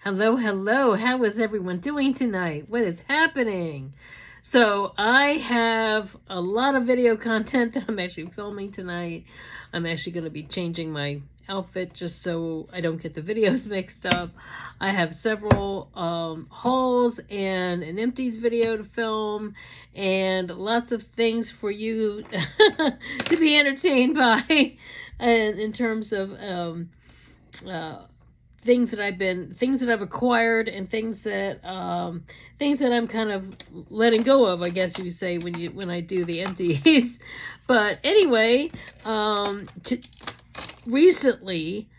Hello, hello. How is everyone doing tonight? What is happening? So I have a lot of video content that I'm actually filming tonight. I'm actually going to be changing my outfit just so I don't get the videos mixed up. I have several hauls and an empties video to film and lots of things for you to be entertained by, and in terms of things that I've acquired, and things that I'm kind of letting go of, I guess you could say, when I do the empties. But anyway, recently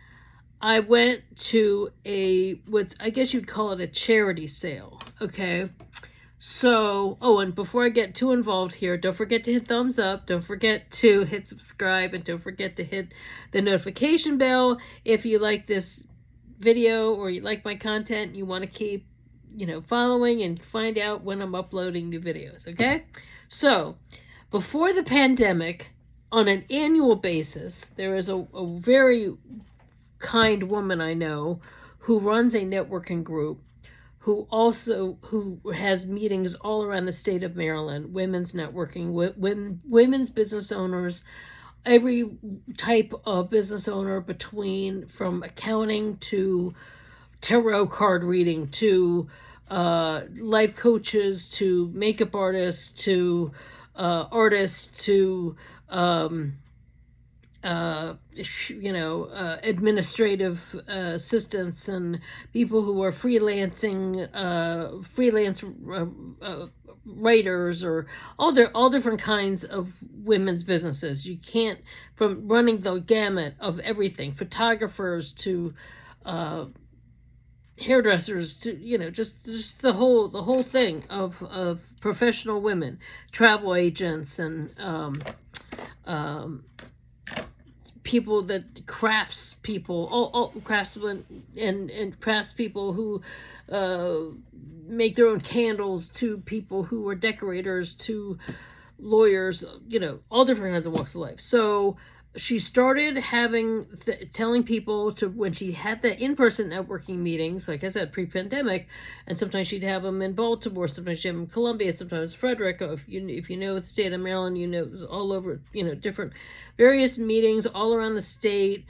I went to what I guess you'd call it a charity sale. Okay. So, and before I get too involved here, don't forget to hit thumbs up, don't forget to hit subscribe, and don't forget to hit the notification bell if you like this video or you like my content, you want to keep, following and find out when I'm uploading new videos, okay? So, before the pandemic, on an annual basis, there is a very kind woman I know who runs a networking group who has meetings all around the state of Maryland, women's networking, women's business owners, every type of business owner, from accounting to tarot card reading to life coaches to makeup artists to artists to administrative assistants and people who are freelance writers, or all different kinds of women's businesses. You can't, from running the gamut of everything, photographers to hairdressers to just the whole thing of professional women, travel agents, and people that craftspeople, all craftsmen and craftspeople who make their own candles, to people who are decorators, to lawyers, all different kinds of walks of life. So she started telling people to, when she had the in-person networking meetings, like I said, pre-pandemic, and sometimes she'd have them in Baltimore, sometimes she'd have them in Columbia, sometimes Frederick. If you know the state of Maryland, all over, different various meetings all around the state,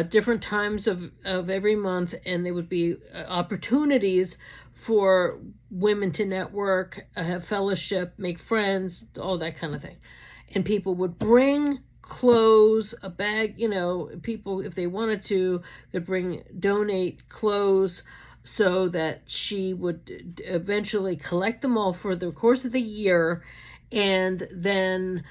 different times of every month, and there would be opportunities for women to network, have fellowship, make friends, all that kind of thing. And people would bring clothes, a bag, people, if they wanted to, could donate clothes, so that she would eventually collect them all for the course of the year. And then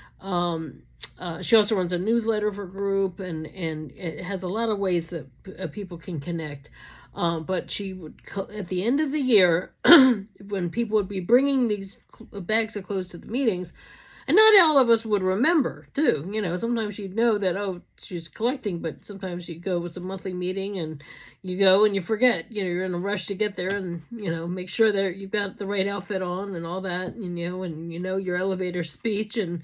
she also runs a newsletter for group, and it has a lot of ways that people can connect. But she would, at the end of the year, when people would be bringing these bags of clothes to the meetings, and not all of us would remember, too. Sometimes you'd know that, she's collecting, but sometimes you go with a monthly meeting and you go and you forget. You're in a rush to get there and, make sure that you've got the right outfit on and all that, and your elevator speech and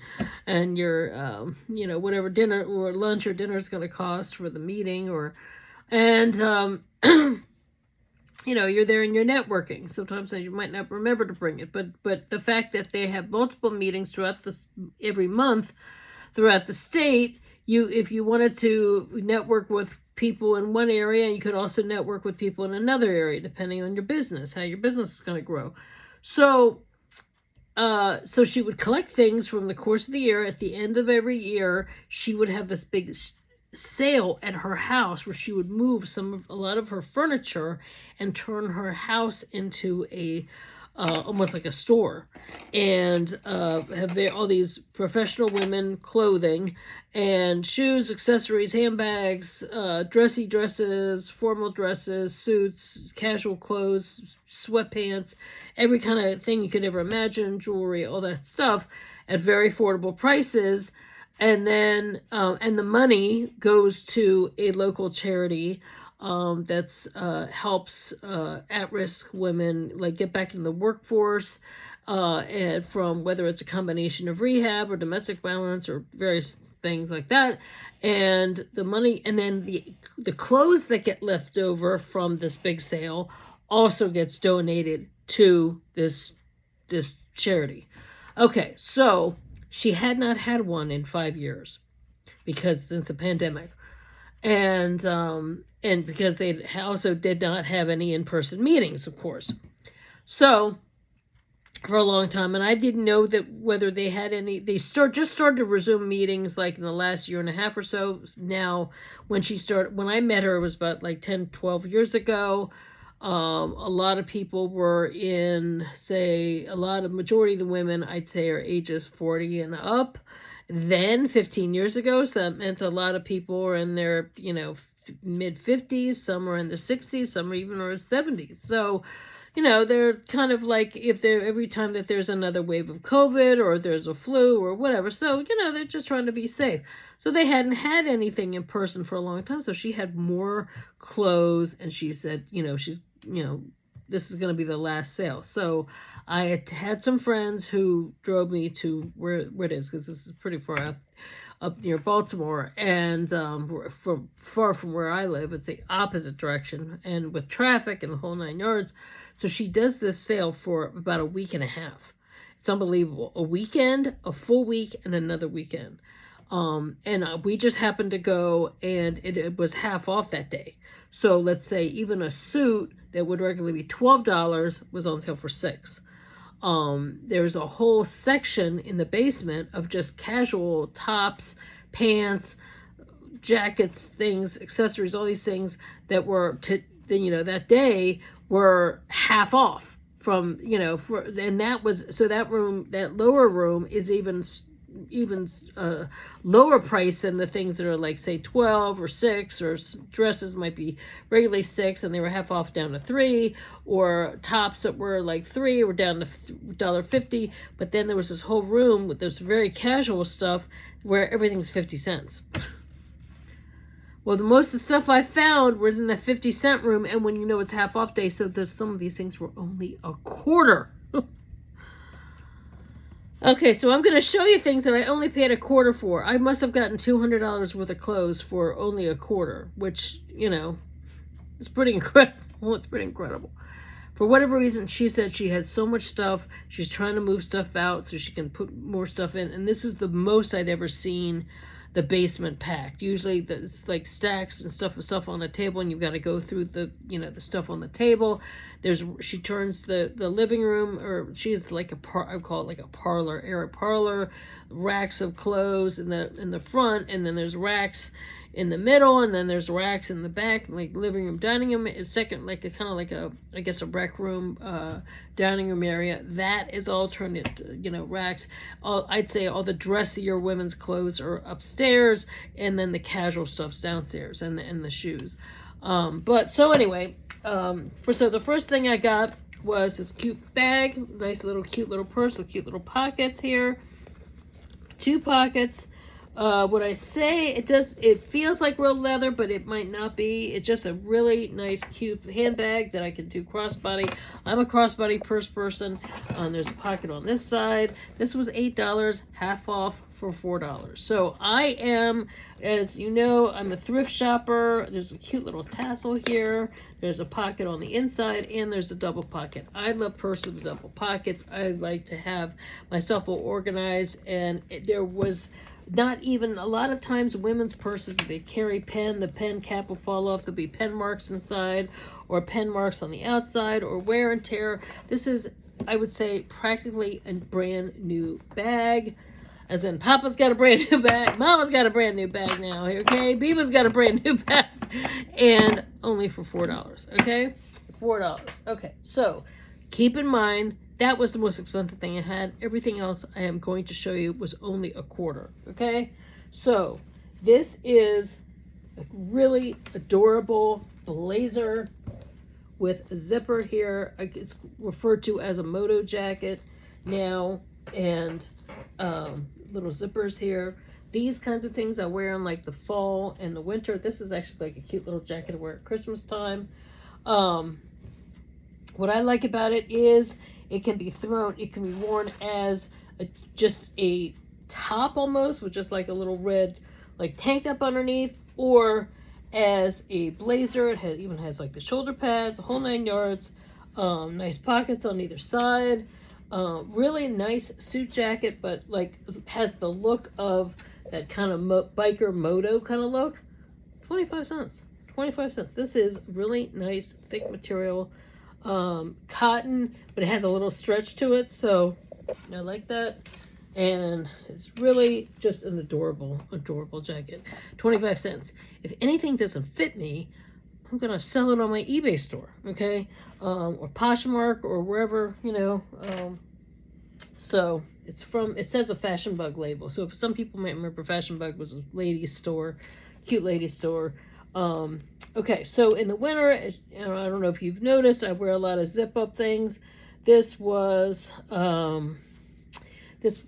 your, whatever dinner or lunch or dinner is going to cost for the meeting, you're there and you're networking. Sometimes you might not remember to bring it, but the fact that they have multiple meetings throughout every month throughout the state, if you wanted to network with people in one area, you could also network with people in another area, depending on your business, how your business is going to grow. So she would collect things from the course of the year. At the end of every year, she would have this big sale at her house where she would move a lot of her furniture and turn her house into a almost like a store, and have all these professional women clothing and shoes, accessories, handbags, dressy dresses, formal dresses, suits, casual clothes, sweatpants, every kind of thing you could ever imagine, jewelry, all that stuff, at very affordable prices. And then, and the money goes to a local charity that's helps at-risk women get back in the workforce, and from whether it's a combination of rehab or domestic violence or various things like that. And the money, and then the clothes that get left over from this big sale also gets donated to this charity. Okay, so she had not had one in 5 years because since the pandemic, and because they also did not have any in-person meetings, of course. So for a long time, and I didn't know that whether they had any. They just started to resume meetings like in the last year and a half or so. Now, when I met her, it was about like 10, 12 years ago. A lot of people were in, say, majority of the women, I'd say, are ages 40 and up. Then 15 years ago, so that meant a lot of people were in their, mid 50s, some are in their 60s, some are even in their 70s. So, they're kind of like every time that there's another wave of COVID or there's a flu or whatever. So, they're just trying to be safe. So they hadn't had anything in person for a long time. So she had more clothes, and she said, this is going to be the last sale. So I had some friends who drove me to where it is, because this is pretty far up near Baltimore, and far from where I live. It's the opposite direction, and with traffic and the whole 9 yards. So she does this sale for about a week and a half. It's unbelievable. A weekend, a full week, and another weekend. And we just happened to go, and it was half off that day. So let's say even a suit that would regularly be $12 was on sale for $6. There's a whole section in the basement of just casual tops, pants, jackets, things, accessories, all these things that were that day were half off from, and that was, so that room, that lower room is even lower price than the things that are like, say, 12 or 6, or dresses might be regularly 6 and they were half off down to 3, or tops that were like 3 were down to $1.50. But then there was this whole room with this very casual stuff where everything's 50 cents. Well, the most of the stuff I found was in the 50-cent room, and when it's half off day, so there's some of these things were only a quarter. Okay, so I'm going to show you things that I only paid a quarter for. I must have gotten $200 worth of clothes for only a quarter, which, is pretty incredible. Well, it's pretty incredible. For whatever reason, she said she had so much stuff. She's trying to move stuff out so she can put more stuff in. And this is the most I'd ever seen the basement packed. Usually it's like stacks and stuff on the table, and you've got to go through the the stuff on the table. She turns the living room, or she's like I call it like a parlor, area parlor, racks of clothes in the front, and then there's racks in the middle, and then there's racks in the back, like living room, dining room. It's second, like a kind of like a, I guess, a rec room, dining room area. That is all turned into, racks. I'd say all the dressier women's clothes are upstairs, and then the casual stuff's downstairs, and the shoes. But so anyway, so the first thing I got was this cute bag, nice little cute little purse with cute little pockets here, 2 pockets. Would I say it feels like real leather, but it might not be. It's just a really nice, cute handbag that I can do crossbody. I'm a crossbody purse person. There's a pocket on this side. This was $8, half off for $4. So I am, as you know, I'm a thrift shopper. There's a cute little tassel here. There's a pocket on the inside, and there's a double pocket. I love purses with double pockets. I like to have myself all organized, and there was not even, a lot of times women's purses, they carry pen, the pen cap will fall off, there'll be pen marks inside, or pen marks on the outside, or wear and tear. This is, I would say, practically a brand new bag. As in, Papa's got a brand new bag, Mama's got a brand new bag now, okay? Biba's got a brand new bag, and only for $4, okay? $4. Okay, so keep in mind, that was the most expensive thing I had. Everything else I am going to show you was only a quarter, okay? So this is a really adorable blazer with a zipper here. It's referred to as a moto jacket now, and little zippers here. These kinds of things I wear in like the fall and the winter. This is actually like a cute little jacket to wear at Christmas time. What I like about it is it can be worn as just a top almost, with just like a little red like tank top underneath, or as a blazer. It even has like the shoulder pads, the whole 9 yards. Nice pockets on either side. Really nice suit jacket, but like has the look of that kind of biker moto kind of look. 25 cents. 25 cents. This is really nice, thick material. Cotton, but it has a little stretch to it, so I like that. And it's really just an adorable, adorable jacket. 25 cents. If anything doesn't fit me, I'm going to sell it on my eBay store, okay? Or Poshmark or wherever, you know. So it's from, it says a Fashion Bug label. So if some people might remember, Fashion Bug was a ladies store, cute ladies store. Okay, so in the winter, I don't know if you've noticed, I wear a lot of zip up things. This was, this,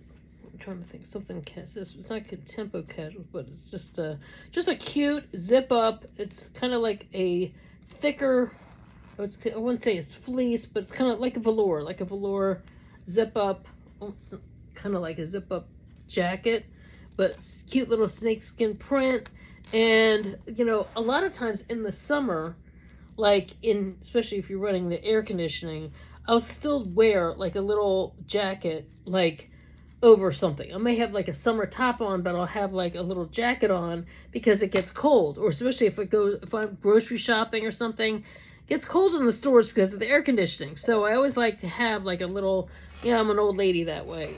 I'm trying to think, something, it's not tempo casual, but it's just a cute zip up. It's kind of like a thicker, I wouldn't say it's fleece, but it's kind of like a velour zip up. It's kind of like a zip up jacket, but cute little snakeskin print. And, you know, a lot of times in the summer, like especially if you're running the air conditioning, I'll still wear like a little jacket, like over something. I may have like a summer top on, but I'll have like a little jacket on because it gets cold. Or especially if I'm grocery shopping or something, it gets cold in the stores because of the air conditioning. So I always like to have like a little, I'm an old lady that way,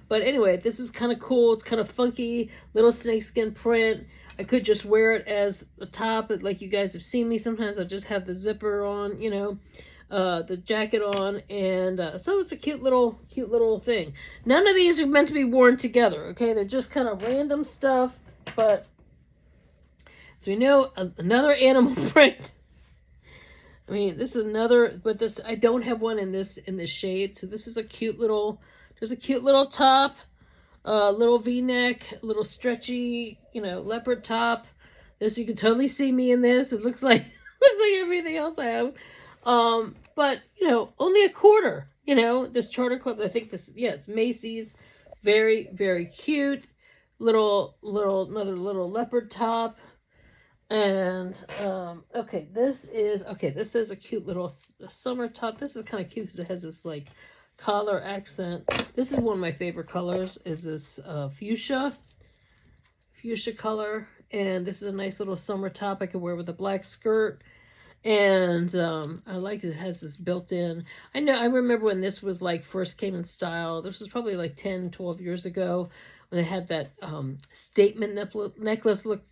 But anyway, this is kind of cool. It's kind of funky, little snakeskin print. I could just wear it as a top, like you guys have seen me. Sometimes I just have the zipper on, the jacket on, and so it's a cute little thing. None of these are meant to be worn together, okay? They're just kind of random stuff, but so we know another animal print. I mean, this is another, but this I don't have one in this shade. So this is a cute little, just a cute little top. Little v-neck, little stretchy, leopard top. This, you can totally see me in this. It looks like everything else I have. But, only a quarter, this Charter Club, I think this, it's Macy's. Very, very cute. Another little leopard top. And, okay, this is a cute little summer top. This is kind of cute because it has this, like, collar accent. This is one of my favorite colors, is this fuchsia color. And this is a nice little summer top I could wear with a black skirt. And I like it has this built-in. I remember when this was like first came in style. This was probably like 10, 12 years ago when it had that statement necklace look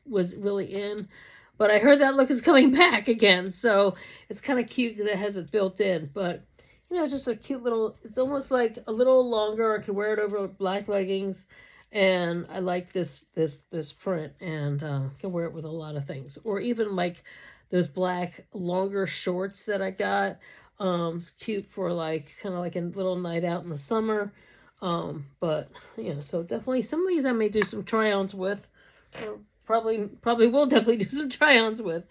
was really in. But I heard that look is coming back again. So it's kind of cute that it has it built in. But just a cute little, it's almost like a little longer. I could wear it over black leggings. And I like this print, and can wear it with a lot of things. Or even like those black longer shorts that I got. Cute for like, kind of like a little night out in the summer. But, so definitely some of these I may do some try-ons with. Or probably will definitely do some try-ons with.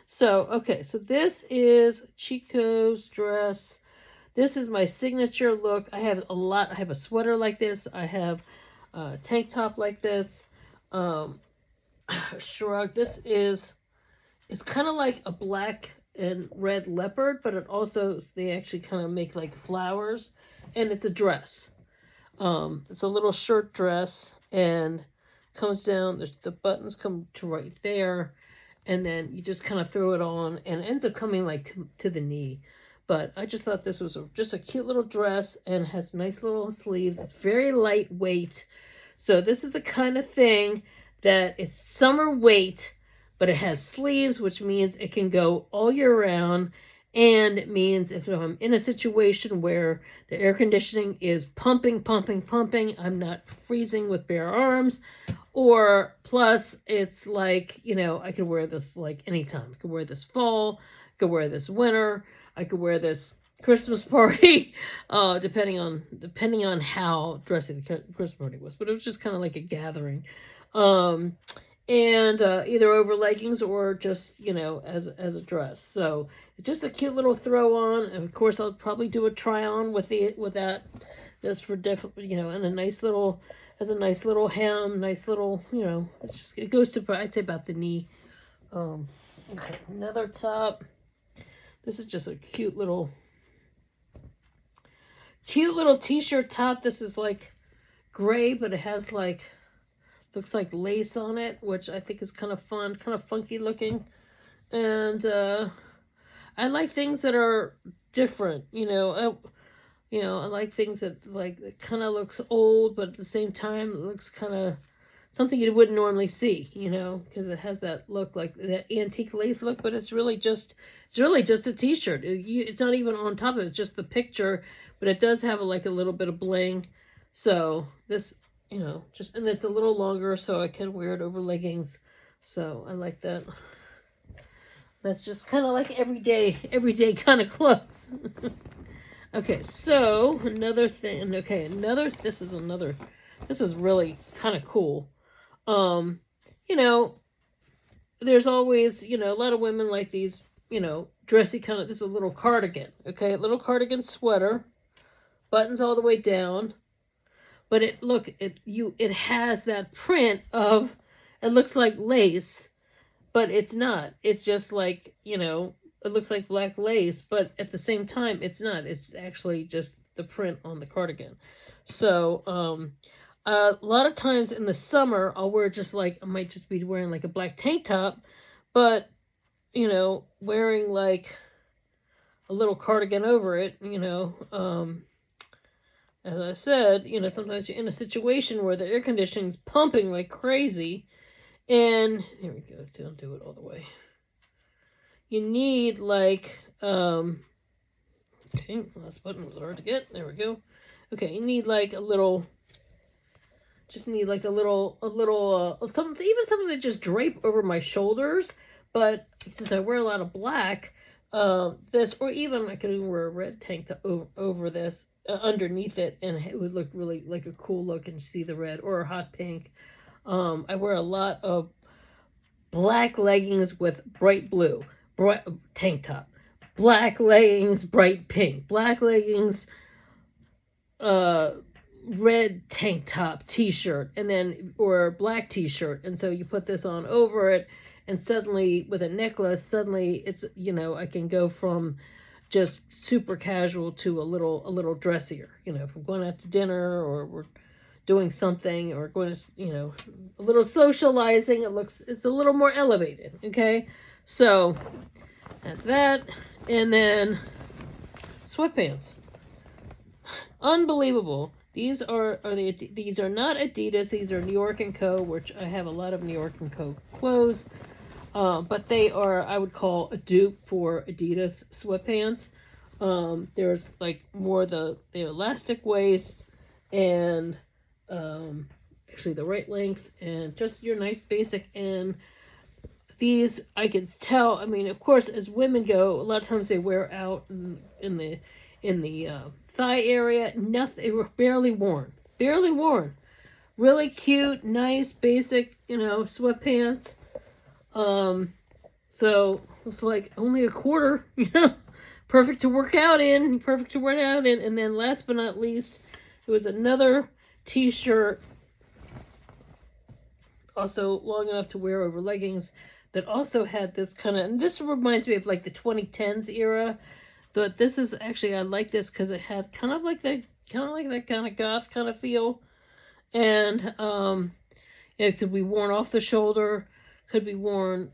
So, okay, so this is Chico's dress. This is my signature look. I have I have a sweater like this. I have a tank top like this. Shrug. This is, it's kind of like a black and red leopard, but it also, they actually kind of make like flowers. And it's a dress. It's a little shirt dress, and comes down, the buttons come to right there. And then you just kind of throw it on, and it ends up coming like to the knee. But I just thought this was just a cute little dress, and has nice little sleeves. It's very lightweight. So this is the kind of thing that it's summer weight, but it has sleeves, which means it can go all year round. And it means if I'm in a situation where the air conditioning is pumping, I'm not freezing with bare arms. Or plus it's like, I could wear this like anytime. I could wear this fall, I could wear this winter, I could wear this Christmas party, depending on how dressy the Christmas party was. But it was just kind of like a gathering. And either over leggings or just, as a dress. So it's just a cute little throw on. And of course, I'll probably do a try on with that. Just for different, and a nice little, has a nice little hem, nice little, it goes to, I'd say about the knee. Okay, another top. This is just a cute little t-shirt top. This is like gray, but it has like, looks like lace on it, which I think is kind of fun, kind of funky looking. And I like things that are different, I like things that like it kind of looks old, but at the same time it looks kind of something you wouldn't normally see, because it has that look, like that antique lace look, but it's really just a t-shirt. It's not even on top of it, it's just the picture, but it does have like a little bit of bling. So this, and it's a little longer, so I can wear it over leggings. So I like that. That's just kind of like everyday kind of clothes. Okay, so another thing. Okay, this is really kind of cool. There's always, a lot of women like these, dressy kind of, this is a little cardigan, okay? A little cardigan sweater, buttons all the way down. But it has that print of, it looks like lace, but it's not. It's just like, it looks like black lace, but at the same time, it's not. It's actually just the print on the cardigan. So, a lot of times in the summer, I'll wear I might just be wearing like a black tank top, but, wearing like a little cardigan over it, as I said, sometimes you're in a situation where the air conditioning's pumping like crazy, and here we go, don't do it all the way. You need like, okay, last button was hard to get, there we go. Okay, you need like a little, something that just drape over my shoulders, but since I wear a lot of black, this, or even I could even wear a red tank top over this, underneath it, and it would look really like a cool look and see the red, or a hot pink. I wear a lot of black leggings with bright blue, tank top, black leggings, bright pink, black leggings, red tank top, t-shirt, and then, or black t-shirt, and so you put this on over it, and suddenly with a necklace, suddenly it's, I can go from just super casual to a little dressier, if I'm going out to dinner, or we're doing something, or going to, a little socializing, it's a little more elevated. Okay, so at that, and then sweatpants, unbelievable. These are these are not Adidas, these are New York & Co., which I have a lot of New York & Co. clothes. But they are, I would call, a dupe for Adidas sweatpants. There's like more the elastic waist, and actually the right length, and just your nice basic. And these, I can tell, I mean, of course, as women go, a lot of times they wear out in the thigh area. Nothing, they were barely worn. Really cute, nice, basic, sweatpants. So it's like only a quarter, perfect to work out in, And then last but not least, it was another t-shirt, also long enough to wear over leggings, that also had this kind of, and this reminds me of like the 2010s era. But this is actually, I like this because it had kind of like that kind of goth kind of feel. And it could be worn off the shoulder, could be worn,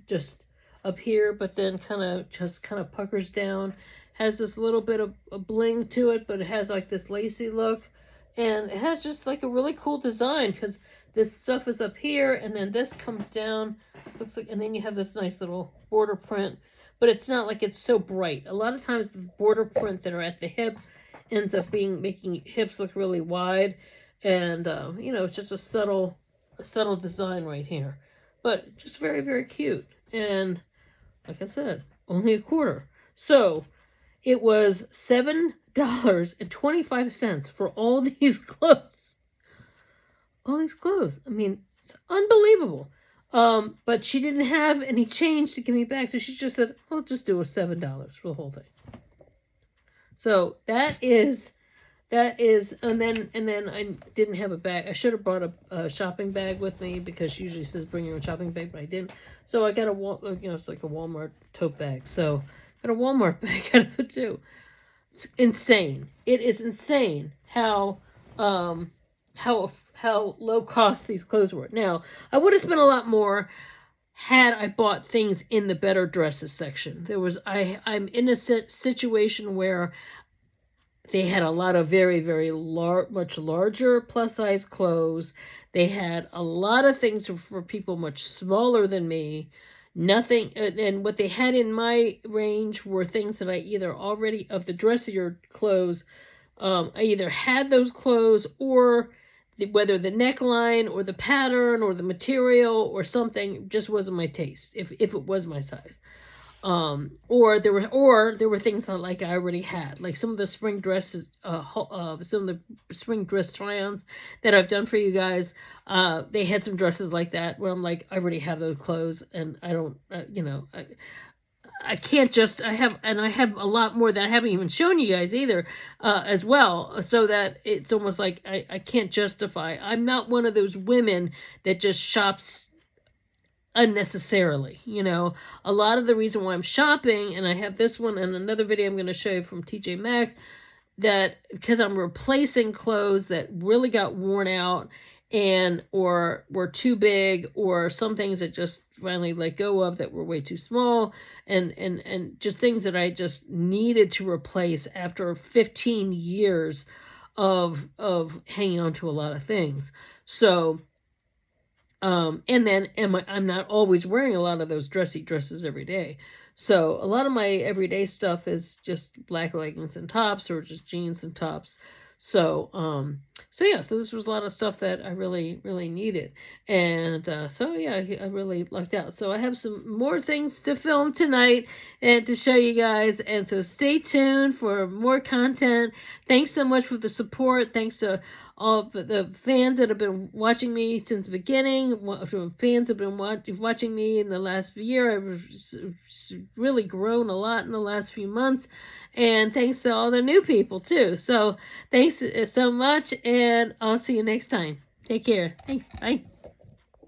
just up here, but then kind of puckers down. Has this little bit of a bling to it, but it has like this lacy look, and it has just like a really cool design, because this stuff is up here, and then this comes down, looks like, and then you have this nice little border print, but it's not like it's so bright. A lot of times the border print that are at the hip ends up making hips look really wide, and it's just a subtle design right here, but just very, very cute. And like I said, only a quarter. So it was $7.25 for all these clothes. I mean, it's unbelievable. But she didn't have any change to give me back, so she just said, "I'll just do $7 for the whole thing." So that is that is, and then I didn't have a bag. I should have brought a shopping bag with me, because she usually says bring your own shopping bag, but I didn't. So I got it's like a Walmart tote bag. So I got a Walmart bag out of it too. It's insane. It is insane how low cost these clothes were. Now, I would have spent a lot more had I bought things in the better dresses section. I'm in a situation where they had a lot of very, very much larger plus size clothes. They had a lot of things for people much smaller than me. Nothing, and what they had in my range were things that I either already, of the dressier clothes, I either had those clothes, or whether the neckline or the pattern or the material or something just wasn't my taste, if it was my size. Or there were things that like I already had, like some of the spring dresses, some of the spring dress try-ons that I've done for you guys. They had some dresses like that where I'm like, I already have those clothes, and I don't, I can't just, I have a lot more that I haven't even shown you guys either, as well, so that it's almost like I can't justify. I'm not one of those women that just shops unnecessarily. A lot of the reason why I'm shopping, and I have this one and another video I'm going to show you from TJ Maxx, that because I'm replacing clothes that really got worn out and or were too big, or some things that just finally let go of that were way too small, and just things that I just needed to replace after 15 years of hanging on to a lot of things. So and then I'm not always wearing a lot of those dressy dresses every day. So a lot of my everyday stuff is just black leggings and tops, or just jeans and tops. So yeah, so this was a lot of stuff that I really, really needed. And so yeah, I really lucked out. So I have some more things to film tonight and to show you guys. And so stay tuned for more content. Thanks so much for the support. Thanks to all the fans that have been watching me since the beginning. Fans have been watching me in the last year. I've really grown a lot in the last few months. And thanks to all the new people too. So thanks so much, and I'll see you next time. Take care. Thanks. Bye.